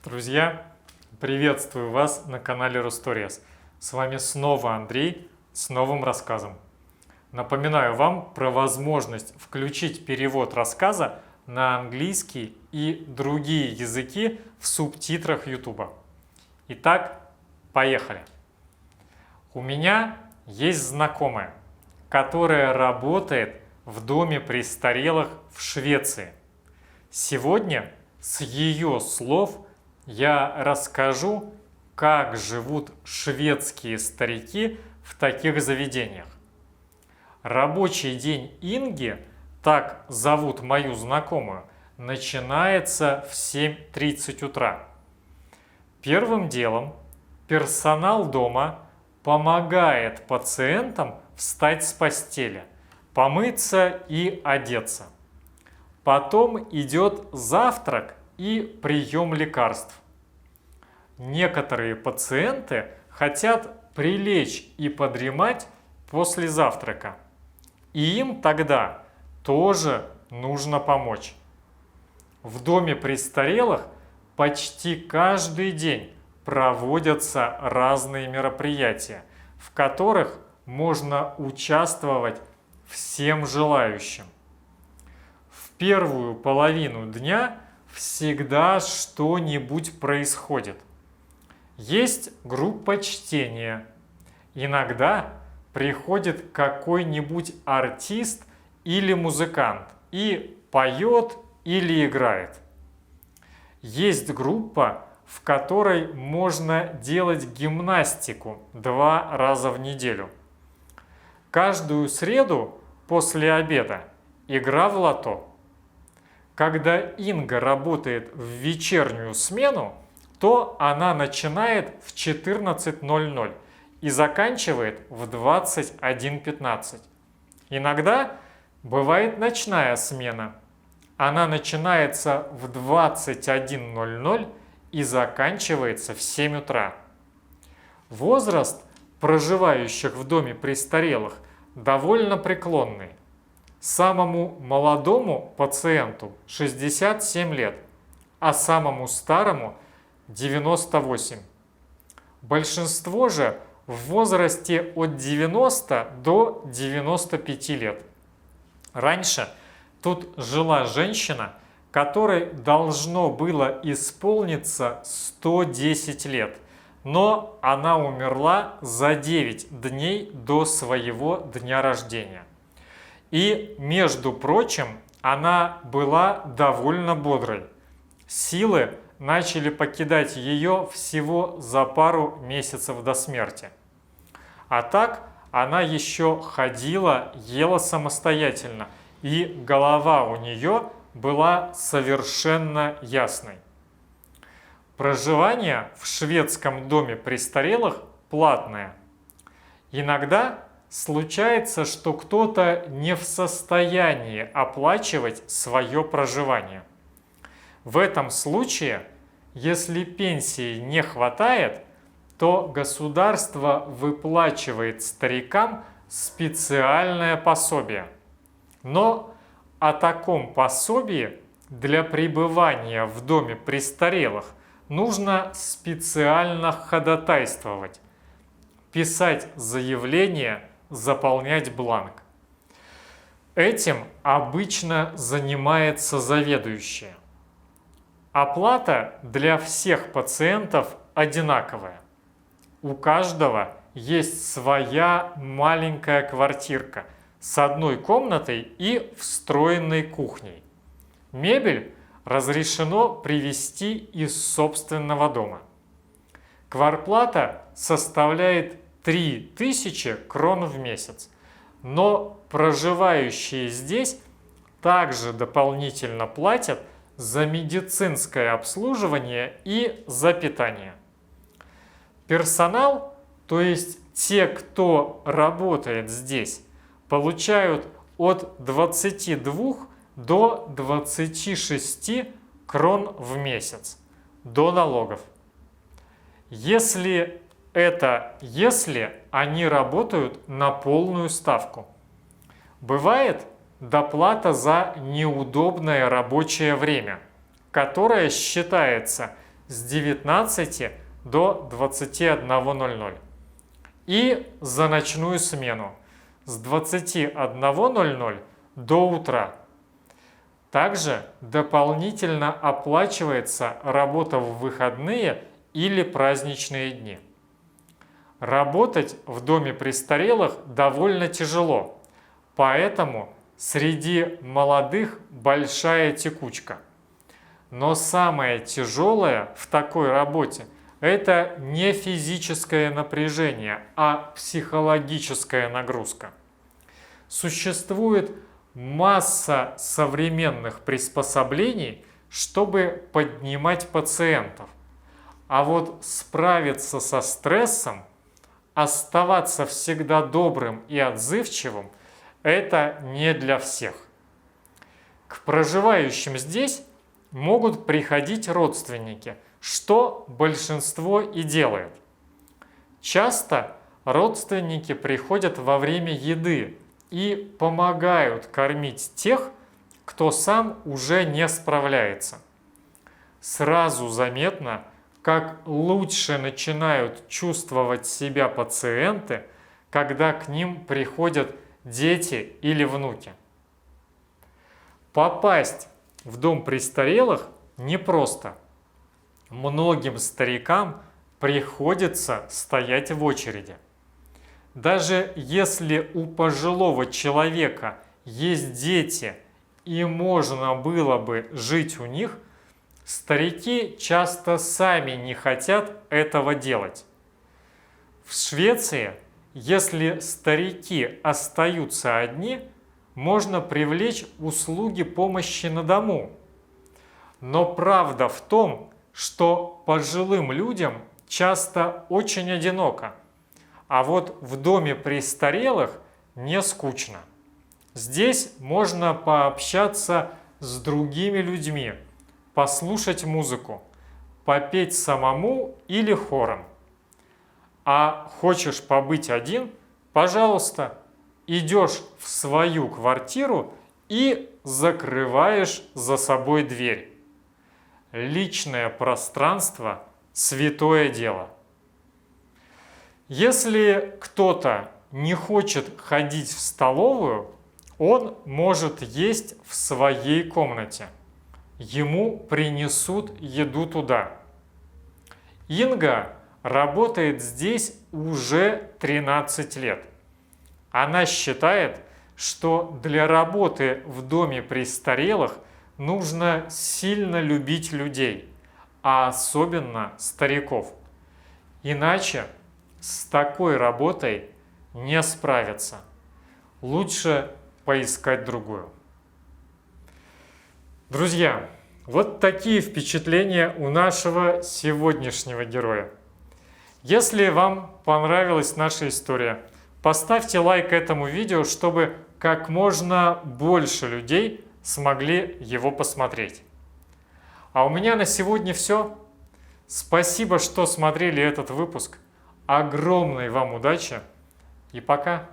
Друзья, приветствую вас на канале Русториас. С вами снова Андрей с новым рассказом. Напоминаю вам про возможность включить перевод рассказа на английский и другие языки в субтитрах YouTube. Итак, поехали. У меня есть знакомая, которая работает в доме престарелых в Швеции. Сегодня с ее слов я расскажу, как живут шведские старики в таких заведениях. Рабочий день Инги, так зовут мою знакомую, начинается в 7:30 утра. Первым делом персонал дома помогает пациентам встать с постели, помыться и одеться. Потом идет завтрак и прием лекарств. Некоторые пациенты хотят прилечь и подремать после завтрака, и им тогда тоже нужно помочь. В доме престарелых почти каждый день проводятся разные мероприятия, в которых можно участвовать всем желающим. В первую половину дня всегда что-нибудь происходит. Есть группа чтения. Иногда приходит какой-нибудь артист или музыкант и поет или играет. Есть группа, в которой можно делать гимнастику 2 раза в неделю. Каждую среду после обеда игра в лото. Когда Инга работает в вечернюю смену, то она начинает в 14:00 и заканчивает в 21:15. Иногда бывает ночная смена. Она начинается в 21:00 и заканчивается в 7 утра. Возраст проживающих в доме престарелых довольно преклонный. Самому молодому пациенту 67 лет, а самому старому 98. Большинство же в возрасте от 90 до 95 лет. Раньше тут жила женщина, которой должно было исполниться 110 лет, но она умерла за 9 дней до своего дня рождения. И, между прочим, она была довольно бодрой. Силы начали покидать ее всего за пару месяцев до смерти. А так она еще ходила, ела самостоятельно, и голова у нее была совершенно ясной. Проживание в шведском доме престарелых платное. Иногда случается, что кто-то не в состоянии оплачивать свое проживание. В этом случае, если пенсии не хватает, то государство выплачивает старикам специальное пособие. Но о таком пособии для пребывания в доме престарелых нужно специально ходатайствовать, писать заявление, заполнять бланк. Этим обычно занимается заведующая. Оплата для всех пациентов одинаковая. У каждого есть своя маленькая квартирка с одной комнатой и встроенной кухней. Мебель разрешено привезти из собственного дома. Квартплата составляет 3000 крон в месяц, но проживающие здесь также дополнительно платят за медицинское обслуживание и за питание. Персонал, то есть те, кто работает здесь, получают от 22 до 26 крон в месяц до налогов. Если они работают на полную ставку. Бывает доплата за неудобное рабочее время, которая считается с 19 до 21:00 и за ночную смену с 21:00 до утра. Также дополнительно оплачивается работа в выходные или праздничные дни. Работать в доме престарелых довольно тяжело, поэтому среди молодых большая текучка. Но самое тяжелое в такой работе – это не физическое напряжение, а психологическая нагрузка. Существует масса современных приспособлений, чтобы поднимать пациентов. А вот справиться со стрессом, оставаться всегда добрым и отзывчивым – это не для всех. К проживающим здесь могут приходить родственники, что большинство и делает. Часто родственники приходят во время еды и помогают кормить тех, кто сам уже не справляется. Сразу заметно, как лучше начинают чувствовать себя пациенты, когда к ним приходят дети или внуки. Попасть в дом престарелых непросто. Многим старикам приходится стоять в очереди. Даже если у пожилого человека есть дети и можно было бы жить у них, старики часто сами не хотят этого делать. В Швеции, если старики остаются одни, можно привлечь услуги помощи на дому. Но правда в том, что пожилым людям часто очень одиноко, а вот в доме престарелых не скучно. Здесь можно пообщаться с другими людьми, послушать музыку, попеть самому или хором. А хочешь побыть один? Пожалуйста, идешь в свою квартиру и закрываешь за собой дверь. Личное пространство – святое дело. Если кто-то не хочет ходить в столовую, он может есть в своей комнате. Ему принесут еду туда. Инга работает здесь уже 13 лет. Она считает, что для работы в доме престарелых нужно сильно любить людей, а особенно стариков. Иначе с такой работой не справиться. Лучше поискать другую. Друзья, вот такие впечатления у нашего сегодняшнего героя. Если вам понравилась наша история, поставьте лайк этому видео, чтобы как можно больше людей смогли его посмотреть. А у меня на сегодня все. Спасибо, что смотрели этот выпуск. Огромной вам удачи и пока!